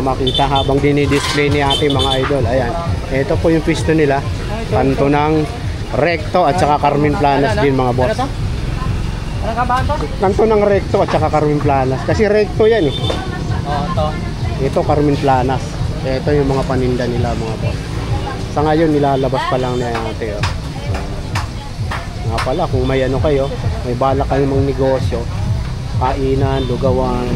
Makita habang dinidisplay ni ate mga idol. Ayan. Ito po yung pwesto nila. Kanto ng Recto at saka Carmen Planas din mga boss. Kanto ng Recto at saka Carmen Planas. Kasi Recto yan eh. Ito Carmen Planas. Ito yung mga paninda nila mga boss. Sa ngayon nilalabas pa lang ni ate. Oh. Nga pala kung may ano kayo, may balak kayong mga negosyo, kainan, lugawan,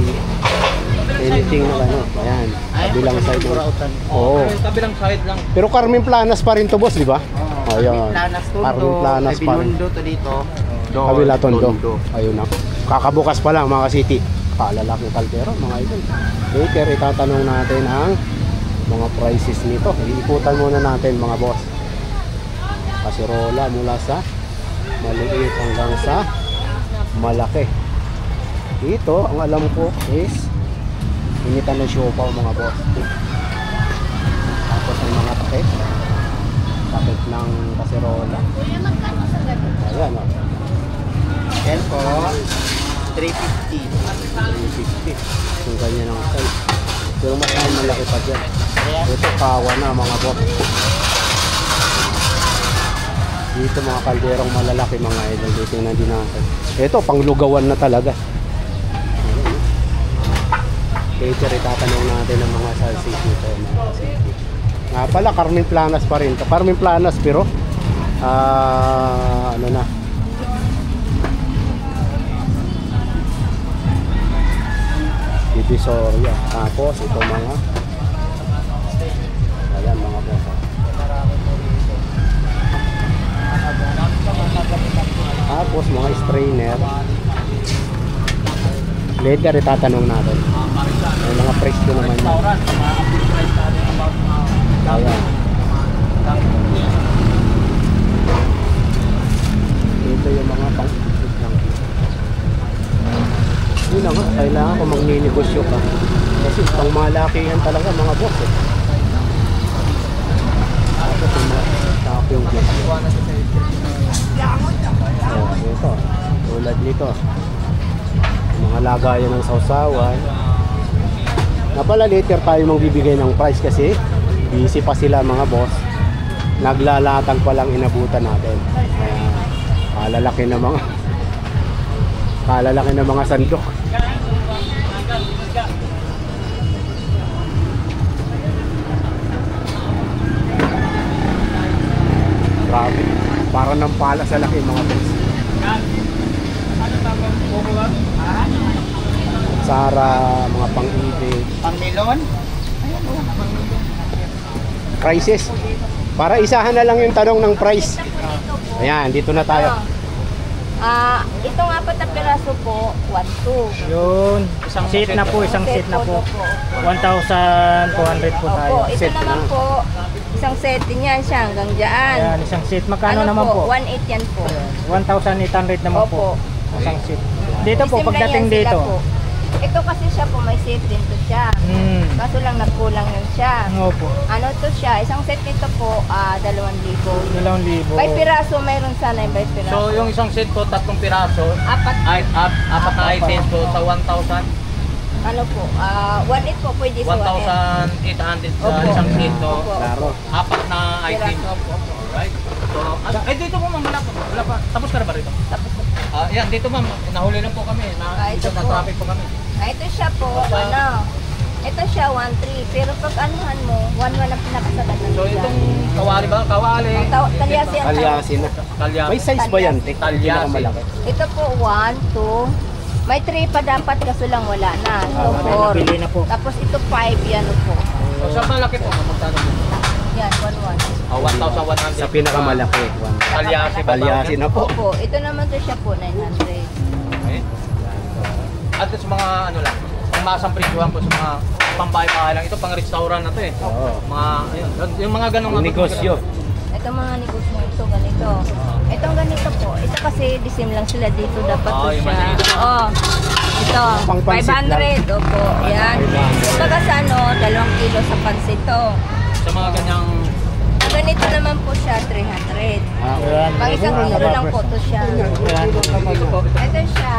anything na ano. Ayan, kabilang side. Oo. Kabilang side lang. Pero Carmen Planas pa rin to boss, di ba? Ayan. Carmen Planas pa rin. Binondo to dito. Kabila Tondo. Ayun na. Kakabukas pa lang mga city. Kalalaking kaldero mga idol. Later itatanong natin ang mga prices nito. Iikutan muna natin mga boss. Kasirola mula sa maliit hanggang sa malaki. Dito ang alam ko is initan ng siopaw mga boss. Tapos ang mga takip ng kasirola. Ayan o. Yan po, 350. 350. Yung ganyan ang size. Pero mas malaki pa dyan. Ito kawa na mga boss. Dito mga kalderong malalaki mga idol. Dito na din natin. Ito panglugawan na talaga. Later itatanong natin ang mga salsik nito. Nga pala Carmen Planas pa rin. Carmen Planas pero ano na, Divisoria. Tapos ito mga ayan mga boss. Tapos mga strainer. Later itatanong natin. May mga price doon naman yan. Ayan. Ito yung mga pang-isip lang. Yun na nga, kailangan ko magninegosyo ka. Kasi pang malakihan talaga mga boss eh. Tapos yung mga stop yung boss. Ito, tulad nito. Mga lagayan ng sausawan. Napala later tayo magbibigay ng price kasi busy pa sila mga boss. Naglalatag pa lang inabutan natin. Kalalaki na mga sandok. Grabe. Para ng pala sa laki mga boss. Sara, mga pang-ibig. Pang-melon? Prices. Para isahan na lang yung tanong ng price. Ayan, dito na tayo. Itong 4 na piraso po, 1,200. Yun, isang seat na po, isang seat na po. 1,200 po tayo. Opo, ito naman po, isang set niyan siya hanggang dyan. Ayan, isang seat. Magkano naman po? 1,800 yan po. 1,800 naman po. Isang seat. Dito po, May pagdating simple yan sila dito. po. Ito kasi siya po, may set din to siya. Kaso lang nagkulang yun siya. Opo. Ano to siya? Isang set nito po, 2,000. 2,000. By piraso, mayroon sana yung by piraso. So yung isang set po, 3 piraso. Apat na items po sa 1,000. Ano po? 1,800 po pwede sa 1,800 sa isang set. So, Klaro. 4 na items. Alright. So, dito po ma'am, wala pa. Tapos ka na ba rito? Tapos Yan, dito ma'am, nahuli lang po kami. ito Na po. traffic po kami. Ito siya po, ito siya 1,300. Pero pag anuhan mo, 1,100 ang pinakasalan ng So itong kawali ba? Kawali. Talyasi ang Kalyasin na. Talyasi. May size ba yan? Talyasi. Malaki. Ito po 1, 2. May 3 pa dapat kaso lang wala na. So Nabili 4. na po. Tapos ito 5 yan po. So sa malaki po, magkano po? Yan, 1,100. 1,100. Sa pinakamalaki. Talyasi ba? Kalyasin na po. Opo, ito naman to siya po 900. Okay. At sa mga ano lang, ang masang presyuhan po sa mga pambahay-bahay lang. Ito pang restaurant na to eh. Oo. Mga, ayun, yung mga ganong Negosyo. Ito mga negosyo ito, ganito. Itong ganito po, ito kasi disim lang sila dito, dapat to yung siya. maliit. Oo. Ito, Pang pansit 500, opo, yan. 500. Ito kasi ano, 2 kilo sa pansit to. Sa mga ganyang Ang ganito naman po siya, 300. Ayan. Pang isang kilo lang po to siya. ito po, Ito siya,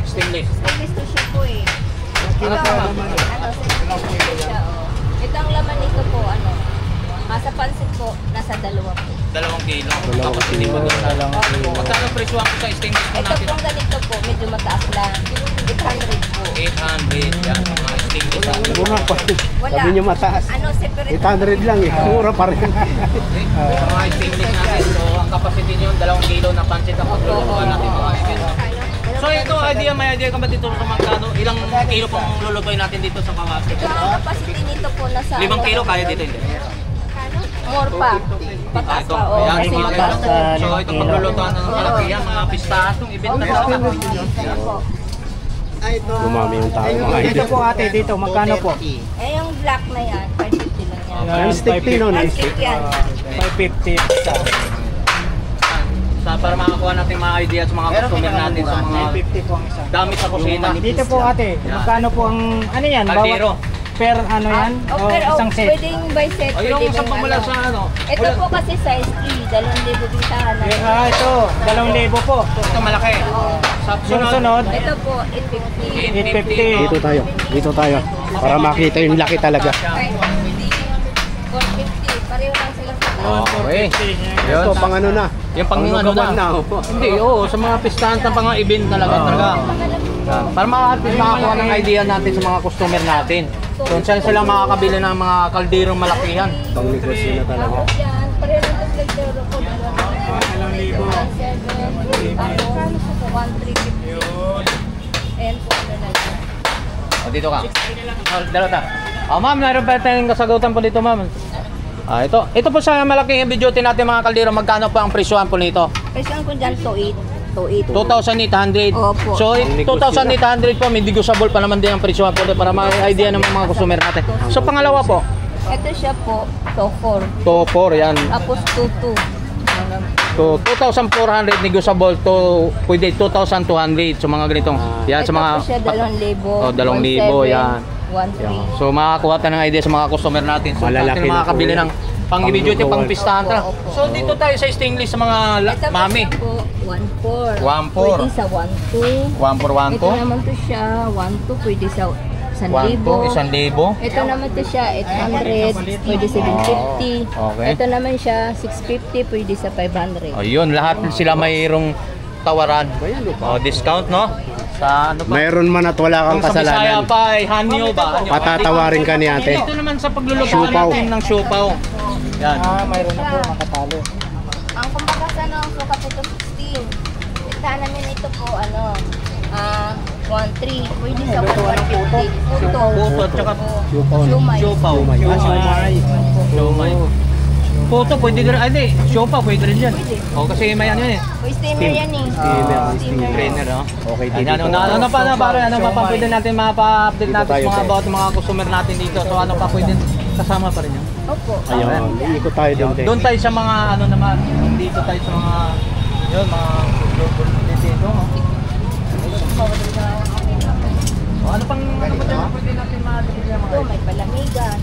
stainless. stainless to siya po eh. Ito, Ano po, ma'am? stainless to siya, oh. Sa pansit po, nasa 2 po. 2 kilo. Dalawang Tapos hindi po kilo. doon. Opo. Magkano presyo po sa stainless po Ito natin? pong ganito po, medyo mataas lang. 800 po. 800. Yan, mga stainless po. Mura pa. Wala. Sabi niyo mataas. Ano, separate. 800 lang eh. Mura pa rin. Okay. Mga stainless natin. So, ang capacity nyo, 2 kilo na pancit ang paglulutuan natin mga stainless. So, ito may idea ka ba dito sa magkano? Ilang kilo pong lulutuin natin dito sa kawasi? Ito ang capacity nito po nasa... 5 kilo kaya dito hindi? More pa. Pataas Ito, pa. Oo, ayan, kasi mga mataas ito. na. So, ito paglulutuan ng malaki yan, mga pistahan, itong event na ito. Opo. Dumami yung tao mga Dito idol. po ate, dito, magkano po? Eh, yung black na yan, 550 lang yan. Yung stick pin nun. 550 yan. 550 isa. Para makakuha natin mga ideas sa mga customer natin sa mga 550 po ang isa. dami sa kusina. Dito po ate, magkano po ang, ano yan? Kaldero. Per ano yan? O isang set? Pwedeng by set. O yung pwede isang bang pamula ano. sa ano? Ito po kasi size 3, 2,000 bisahan na. Ito, 2,000 po. Ito malaki. Sa Yung sunod, Ito po, 850. 850. Dito tayo. Dito tayo. Para makita yung laki talaga. 450. Pareho lang sila sa Okay. Ito pang ano na. Yung pang ano gawan na. Hindi, oo. Sa mga pistahan sa mga event talaga. Para makakuha ng idea natin sa mga customer natin. Kung saan sila makakabili ng mga kalderong malakihan. Pang negosyo na talaga. Tapos yan, pareho lang sila pero po. 1,350. Ayan po, ano na yan. O, dito ka. Dalawa ta. Ma'am, meron pa tayong kasagutan po dito, ma'am. Ito po sa malaking heavy duty natin mga kaldero, magkano po ang presyohan po nito? Presyon ko dyan, 2,800. 2,800. Opo. So, 2,800 po, may negotiable pa naman din ang presyohan po para ma-idea ng mga customer natin. So, pangalawa po, Ito siya po, 2,400. to 4 yan. Tapos 2,200. So, 2,400 negotiable to pwede 2,200 so mga ganitong yan sa Ito mga po siya, 2,000. Oh, 2,000 yan. 1,300. So makakuha tayo ng idea sa mga customer natin. So Malalaki natin na makakabili po yan. ng pang heavy duty, pang Pang pistahan. Opo, opo. So dito tayo sa stainless sa mga Ito po mami. siya po, 1,400. 1,400. Pwede sa 1,200. 1 for 1 Ito ko. naman to siya, 1,200. Pwede sa 1 to 1,000. 1,000. Ito naman to siya, 800. Pwede 750. Okay. Ito naman siya, 650. Pwede sa 500. Ayun, lahat sila mayroong tawaran. Oh, discount no? Sa ano pa? Mayroon man at wala kang Kung sa Bisaya kasalanan. pa ay hanyo ba? Hanyo. Patatawarin ka ni ate. Dito naman sa pagluluto Siopaw. natin ng siopaw. Yan. mayroon na po makatalo. Ang kumbakasan ng suka po ito 16. Itahan namin ito po, 1,300. Pwede sa 150. Puto. Puto at saka Siumay. siopaw. Siomay. Puto pwede rin. Ay, di. Siopaw pwede rin yan. O kasi may ano yun eh. O, steamer yan eh. Steamer. Trainer, no? Okay, Ano pa pwede natin mapa-update natin tayo, sa mga sir. about mga customer natin dito. So ano pa pwede kasama pa rin yun. Opo. Ayun, ikot tayo doon. Doon tayo sa mga ano naman, dito tayo sa mga yun, mga dito. Ano pang ano pa dyan pwede natin ma-update Ito, may palamigan.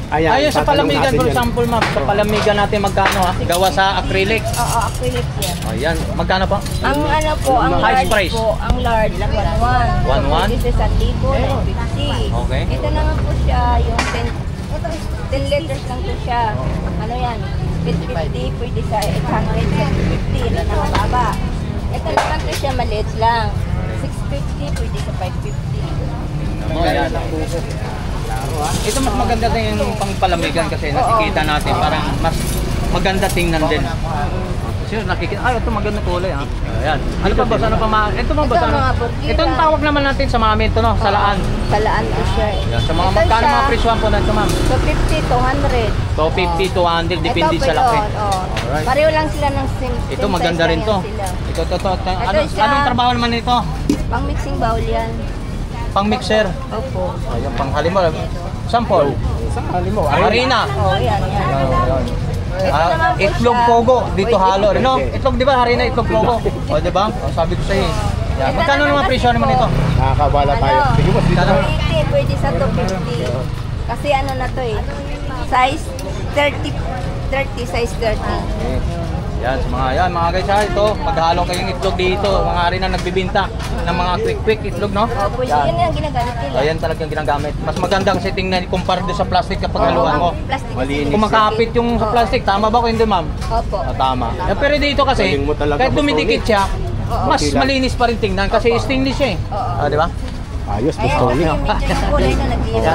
Ayun sa tatanong palamigan, natin for yan. example ma'am, sa palamigan natin magkano ha? Gawa sa acrylic. Oo, acrylic yan. Ayan, magkano pa? Ang ano po, ang Highest large price. po, ang large, 1,100. 1,100? Ito sa 1,000, 950. Okay. Ito naman po siya, yung 10 liters lang po siya. Ano yan? 850, pwede sa 800, 750, na nakababa. Ito naman po siya, maliit lang. 650, pwede sa 550. Ayan. Ito mas maganda din yung pangpalamigan kasi nakikita natin parang mas maganda tingnan din. Kasi nakikita, ito maganda kulay ha. Ayan. Ano pa ba? Ano pa ito mga ba? Ito, mga burkira. Ito ang tawag naman natin sa mami ito no, sa laan. Sa laan po siya eh. Yan, sa mga Ito magkano siya, mga presyohan po nito ma'am? So 50 to 100. So 50 to 100 depende Ito, sa laki. Alright. Pareho lang sila ng same Ito same maganda size rin lang to. yan sila. Ito. Ito siya. Anong trabaho naman nito? Pang mixing bowl yan. Pang mixer. Opo. Ayan, pang halimbawa. Sample. Harina. Oh, yan. Ito naman po Itlog siya. pogo, dito Pwede halo. po No, siya. itlog di ba? Harina, itlog pogo. O, di ba? O, sabi ko sa iyo. Yan. Ito Magkano naman naman kasi presyo naman po. ito? Nakakabala tayo. Ano? Sige, boss, dito Ano? tayo. 280, pwede sa 250. Kasi ano na to eh. Size 30, size 30. Yan, sa mga guys ha, ito, maghalo kayong itlog dito. Mga rin na nagbibinta ng mga quick itlog, no? Opo, yun yung ginagamit nila. Ayan talagang ginagamit. Mas maganda kasi tingnan kumpara doon sa plastic kapag haluan mo. Plastic. Malinis. Kung makapit yung sa plastic, tama ba ko hindi, ma'am? Opo. Tama. Pero dito kasi, Galing mo talaga, kahit Boss dumidikit siya, mas Okay lang. malinis pa rin tingnan kasi stainless siya eh. Oo. Di ba? Ayos, Ayun, gusto kasi niya. yung medyo yung kulay na nag-iba.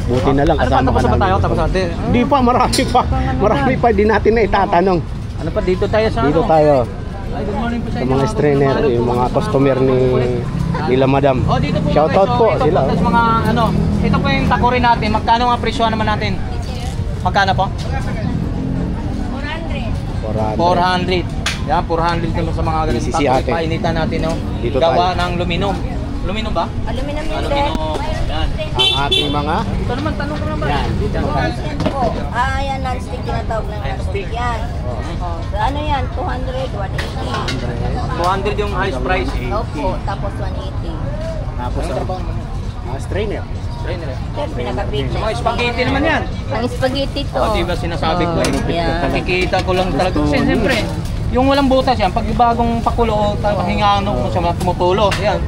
Buti na lang Ano pa, kasama tapos ka na ba tayo? namin. Tapos natin? Di pa, marami pa. Marami pa, di natin na itatanong. Ano pa, dito tayo sa Dito ano? tayo Ay, good morning po sa sa inyo. mga strainer, yung mga customer nila madam. Oh, dito po Shoutout guys. po Ito sila. po, tas mga ano, ito po yung takuri natin. Magkano nga presyo naman natin? Magkano po? 400. 400. Yan, 400 naman sa mga ganun. Easy si ate. Painitan natin, no? Dito Gawa tayo. ng luminum. Luminum ba? Aluminum yun din. Aluminum. Yan. Ang ating mga Ito naman, tanong ko naman. yan. Non-stick po. Yan non-stick tinatawag na non-stick yan. Oh, so ano yan? 200, 180. 200 yung highest price. Opo, tapos 180. Tapos strainer. Strainer eh. Sir, pinaka-big Sa mga spaghetti naman yan. Ang spaghetti to. O, diba sinasabi ko eh. Yan. Nakikita ko lang talaga. Kasi siyempre, yung walang butas yan, pag bagong pakulo o hingano mo siya tumutulo. Yan.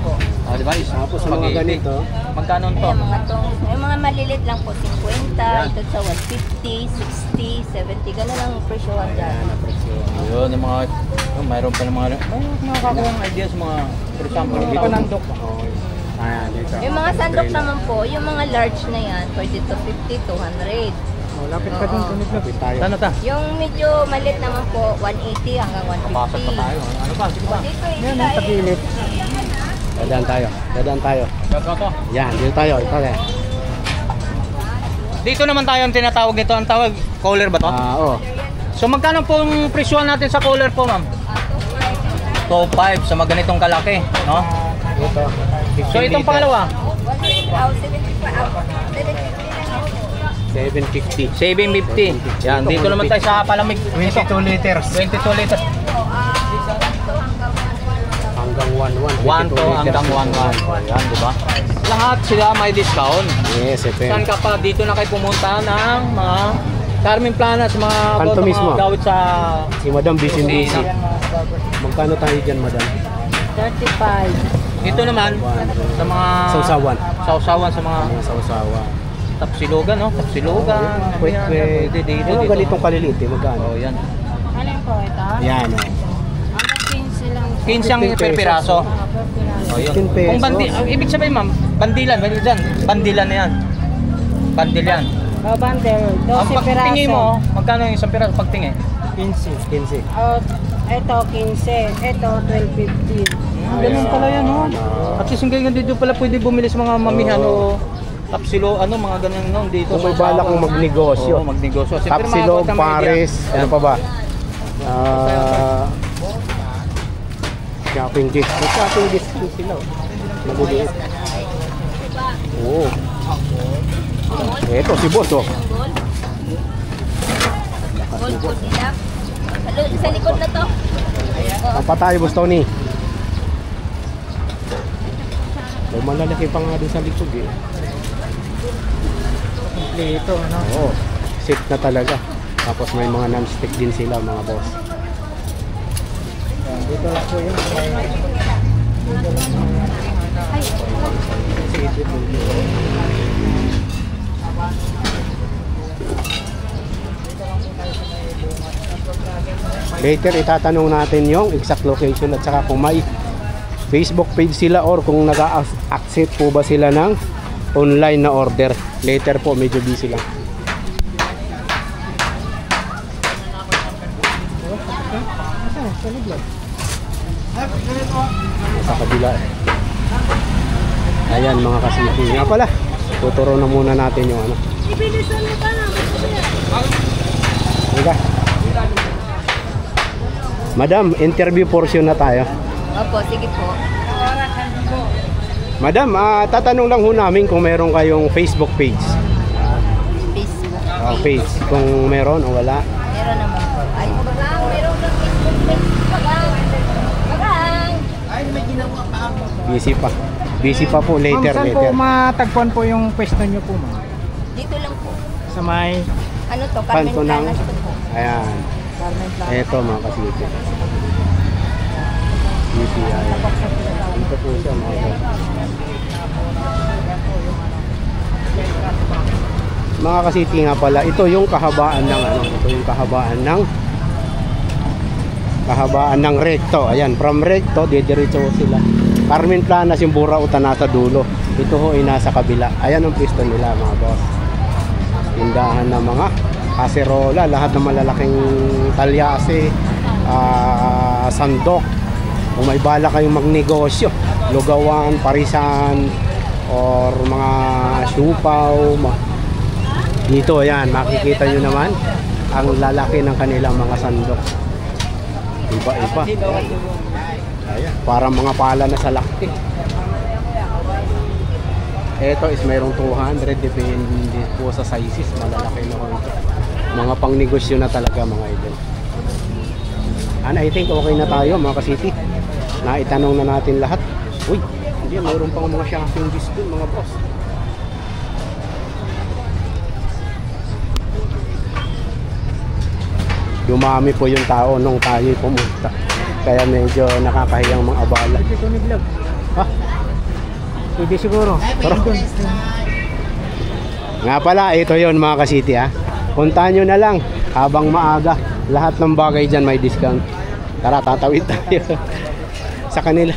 O, diba? Tapos sa mga ganito, Magkano to? Ayan, yung mga malilit lang po, 50, ito sa 150, 60, 70, gano'n ang presyo dyan. Yun, yung mga, mayroon pa ng mga, nakakakuha ng idea sa mga, for example, yung panandok. ayan, dito. Yung mga sandok naman po, yung mga large na yan, pwede to 50, 200. Oh, lapit pa dun, lapit tayo. Saan na ta? Yung medyo maliit naman po, 180 hanggang 150. Pasok pa tayo. Ano pa? Sige pa. Dito, tayo. Dadaan tayo. Dadaan tayo. Ito. Yan, dito tayo. Ito tayo. Dito naman tayo ang tinatawag nito. Ang tawag, collar ba to? Oo. So magkano po yung presyo natin sa collar po, ma'am? 2.5 sa mga ganitong kalaki, no? Ito. So itong pangalawa, 750. 750. Yan, dito naman tayo sa palamig. 22 liters. 22 liters. Hanggang 11. 1 to hanggang 1. Yan, di ba? Lahat sila may discount. Yes, ito Saan yan. ka pa dito na kayo pumunta ng mga Carmen Planas, mga Kanto mismo. gawit sa Si Madam busy. kusina. Magkano tayo dyan, Madam? 35. Ito naman sa mga Sausawan. sausawan sa mga Mga sausawa. tapsilogan, no? Tapsilogan. Pwede. Pwede dito. Yung ganitong kaliliit, eh, magkano? Oh, yan. Ano po ito? Yan, oh. Hanggang 15 lang. 15 ang 15 per piraso. Oh, yun. 15 pesos. Kung ibig sabihin, ma'am, bandilan, meron dyan. Bandilan na yan. Bandil yan. Oh, bundle. 12 Ang pagtingin piraso. mo, magkano yung isang piraso pagtingin? 15. Oh, ito 15. Ito 12.50. Ganun pala yan, no? At least hanggang dito pala pwede bumili sa mga mamihan o tapsilo, ano, mga ganyan, no? Dito Kung may balak kong magnegosyo. Oo, magnegosyo. Siyempre, Tapsilog, makakuha ka ng idea. Paris, ano pa ba? Shopping gift. May shopping gift sila. Oh. Maguliit. Oo. Ito si boss, oh. Gold po sila. Sa likod na to. Ang patay, boss Tony. May malalaki pa nga din sa likod, eh. Dito, ano? Oo. Set na talaga. Tapos may mga non-stick din sila, mga boss. Dito lang po yun. Later itatanong natin yung exact location at saka kung may Facebook page sila or kung nag-accept po ba sila ng online na order. Later po, medyo busy lang. Sa kabila. Ayan mga kasiti. Nga pala, tuturo na muna natin yung ano. Halika. Madam, interview portion na tayo. Opo, sige po. Madam, tatanong lang ho namin kung meron kayong Facebook page. Facebook Page. Kung meron o wala. Meron naman po. Ay, bagang, meron kang Facebook page. Bagang. Busy pa. Busy pa po later. Ma'am, saan po matagpuan po yung pwesto nyo po, ma'am? Dito lang po. Sa may... Ano to? Carmen Kanto ng... Planas to po. Ayan. Ito mga kasiti. UCI. Dito po siya mga boss. Mga kasiti nga pala, ito yung kahabaan ng ano, ito yung kahabaan ng recto. Ayan, from recto, didiretso sila. Carmen Planas yung Burauta nasa dulo. Ito ho ay nasa kabila. Ayan ang pwesto nila mga boss. Tindahan ng mga kaserola, lahat ng malalaking talyase, sandok. Kung may bala kayong magnegosyo, lugawan, parisan, or mga siupaw, dito ayan, makikita nyo naman ang lalaki ng kanilang mga sandok. Iba-iba. Ayan, parang mga pala na sa laki. Ito is mayroong 200, depende po sa sizes, malalaki na ito. Mga pang negosyo na talaga mga idol. And I think okay na tayo mga kasiti. Naitanong na natin lahat. Uy, hindi, mayroon pang mga shopping list dun mga boss. Dumami po yung tao nung tayo pumunta. Kaya medyo nakakahiyang mga abala. Ha? Hindi siguro. Pero, nga pala, ito yon mga kasiti ha. Puntahan nyo na lang habang maaga. Lahat ng bagay dyan may discount. Tara, tatawid tayo sa kanila.